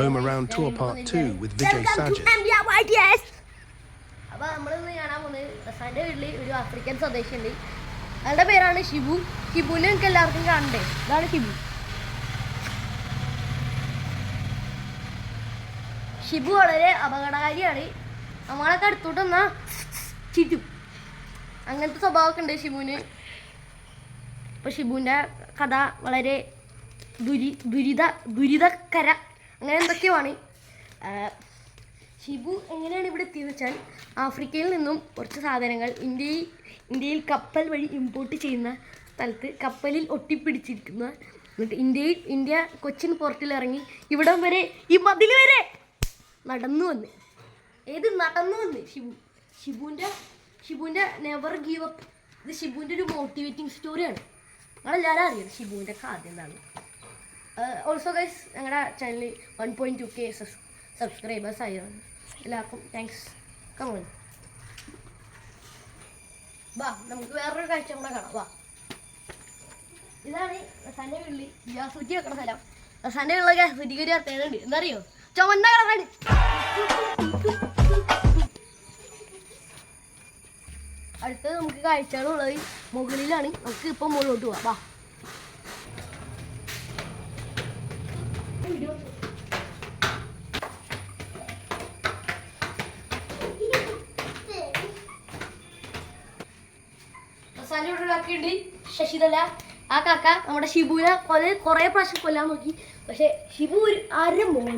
Home Around Tour Part 2 with Vijay Sajjan. അപ്പോൾ നമ്മളിന്ന് കാണാൻ പോകുന്നത് റസാൻ്റെ വീട്ടിൽ ഒരു ആഫ്രിക്കൻ സ്വദേശിയുണ്ട്. അയാളുടെ പേരാണ് ഷിബു. ഷിബുവിനെ നിങ്ങൾക്ക് എല്ലാവർക്കും കാണണ്ടേ? ഇതാണ് ഷിബു. ഷിബു വളരെ അപകടകാരിയാണ്. നമ്മളൊക്കെ അടുത്തോട്ട് വന്നാൽ ചിറ്റും. അങ്ങനത്തെ സ്വഭാവമൊക്കെ ഉണ്ട് ഷിബുവിന്. ഇപ്പോൾ ഷിബുവിൻ്റെ കഥ വളരെ ദുരിതക്കര അങ്ങനെ എന്തൊക്കെയാണ്. ഷിബു എങ്ങനെയാണ് ഇവിടെ എത്തിയെന്ന് വെച്ചാൽ, ആഫ്രിക്കയിൽ നിന്നും കുറച്ച് സാധനങ്ങൾ ഇന്ത്യയിൽ കപ്പൽ വഴി ഇമ്പോർട്ട് ചെയ്യുന്ന സ്ഥലത്ത് കപ്പലിൽ ഒട്ടിപ്പിടിച്ചിരിക്കുന്ന, എന്നിട്ട് ഇന്ത്യ കൊച്ചിൻ പോർട്ടിൽ ഇറങ്ങി ഇവിടം വരെ, ഈ മതിൽ വരെ നടന്നു വന്ന് ഷിബുവിൻ്റെ നെവർ ഗീവ് അപ്പ്. ഇത് ഷിബുവിൻ്റെ ഒരു മോട്ടിവേറ്റിംഗ് സ്റ്റോറിയാണ്. നിങ്ങളെല്ലാവരും അറിയാം ഷിബുവിൻ്റെ കഥ എന്താണ്. ഓൾസോ ഗൈസ്, ഞങ്ങളുടെ ചാനലിൽ 1.2K സബ്സ്ക്രൈബേഴ്സ് ആയിരുന്നു. എല്ലാവർക്കും താങ്ക്സ്. കമോൺ, വാ നമുക്ക് വേറൊരു കാഴ്ച കൂടെ കാണാം. വാ, ഇതാണ് റസാൻ്റെ വീട്ടിൽ ഗ്യാസുറ്റി വെക്കണ സ്ഥലം. റസാൻ്റെ വീട്ടിലുള്ള ഗ്യാസുറ്റിക്ക് ഒരു പ്രത്യേകതയുണ്ട്. എന്താ അറിയോ? ചുവന്ന കളറാണ്. അടുത്തത് നമുക്ക് കാഴ്ചകളുള്ളത് മുകളിലാണ്. നമുക്ക് ഇപ്പം മുകളിലോട്ട് പോവാം. വാ, ണ്ട് ശശിധല. ആ കാക്ക നമ്മുടെ ഷിബുവിനെ കുറേ പ്രാവശ്യം കൊല്ലാൻ നോക്കി. പക്ഷെ ഷിബു ഒരു മോൻ.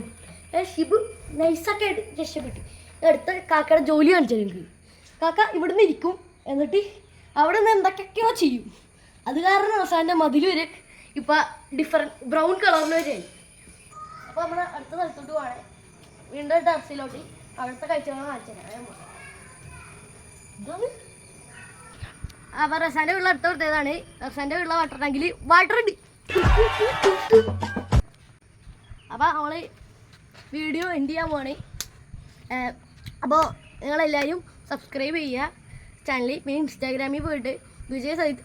ഷിബു നൈസൊക്കെ ആയിട്ട് രക്ഷപ്പെട്ടു. അടുത്ത കാക്കയുടെ ജോലി കാണിച്ചാൽ എനിക്ക് കാക്ക ഇവിടുന്ന് ഇരിക്കും, എന്നിട്ട് അവിടെ നിന്ന് എന്തൊക്കെയോ ചെയ്യും. അത് കാരണം അവസാനം മതിൽ വരെ ഇപ്പം ഡിഫറെൻറ്റ് ബ്രൗൺ കളറിൽ വരെയായി. അപ്പോൾ നമ്മൾ അടുത്ത സ്ഥലത്തോട്ട് പോകണേ. വീണ്ടും ടെറസിലോട്ട് അവിടുത്തെ കാഴ്ചകൾ കാണിച്ചു തരാം. ഇതാണ് അപ്പോൾ റസാൻ്റെ വീട്ടിൽ അടുത്ത കൊടുത്തതാണ്. റസാൻ്റെ വീട്ടിലെ വാട്ടർ ടാങ്കിൽ വാട്ടർ ഉണ്ട്. അപ്പോൾ നമ്മൾ വീഡിയോ എൻഡ് ചെയ്യാൻ പോവാണ്. അപ്പോൾ നിങ്ങളെല്ലാവരും സബ്സ്ക്രൈബ് ചെയ്യുക ചാനലിൽ. പിന്നെ ഇൻസ്റ്റാഗ്രാമിൽ പോയിട്ട് വിജയ് സജിത്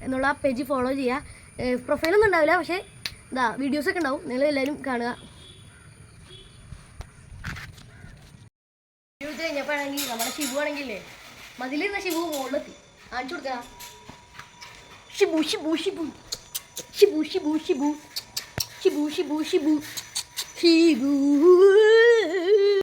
എന്നുള്ള പേജ് ഫോളോ ചെയ്യുക. പ്രൊഫൈലൊന്നും ഉണ്ടാവില്ല, പക്ഷേ ഇതാ വീഡിയോസൊക്കെ ഉണ്ടാവും. നിങ്ങളെല്ലാവരും കാണുക. വീഡിയോ കഴിഞ്ഞപ്പോഴാണെങ്കിൽ നമ്മുടെ ഷിബു ആണെങ്കിലേ മതിലിരുന്ന ഷിബു മുകളിലെത്തി. കാണിച്ചു കൊടുക്കാം. ഷിബു ഷിബു ഷിബു ഷിബു ഷിബു ഷിബു ഷിബു ഷിബു ഷിബു ഷിബു